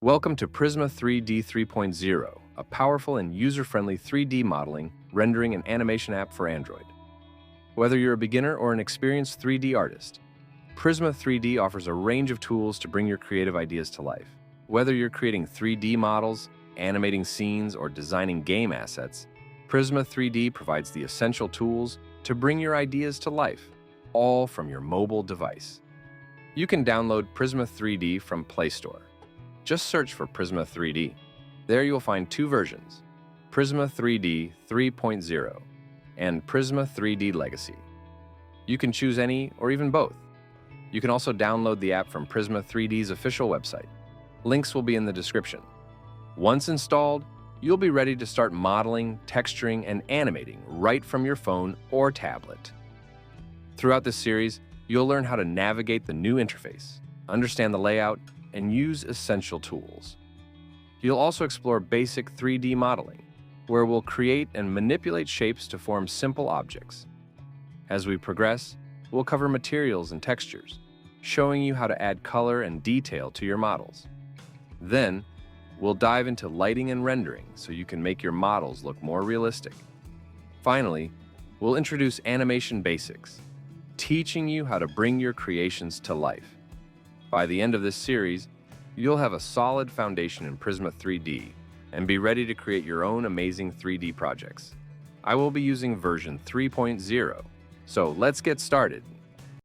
Welcome to Prisma 3D 3.0, a powerful and user-friendly 3D modeling, rendering, and animation app for Android. Whether you're a beginner or an experienced 3D artist, Prisma 3D offers a range of tools to bring your creative ideas to life. Whether you're creating 3D models, animating scenes, or designing game assets, Prisma 3D provides the essential tools to bring your ideas to life, all from your mobile device. You can download Prisma 3D from Play Store. Just search for Prisma 3D. There you'll find two versions, Prisma 3D 3.0 and Prisma 3D Legacy. You can choose any or even both. You can also download the app from Prisma 3D's official website. Links will be in the description. Once installed, you'll be ready to start modeling, texturing, and animating right from your phone or tablet. Throughout this series, you'll learn how to navigate the new interface, understand the layout, and use essential tools. You'll also explore basic 3D modeling, where we'll create and manipulate shapes to form simple objects. As we progress, we'll cover materials and textures, showing you how to add color and detail to your models. Then, we'll dive into lighting and rendering so you can make your models look more realistic. Finally, we'll introduce animation basics, teaching you how to bring your creations to life. By the end of this series, you'll have a solid foundation in Prisma 3D and be ready to create your own amazing 3D projects. I will be using version 3.0, so let's get started.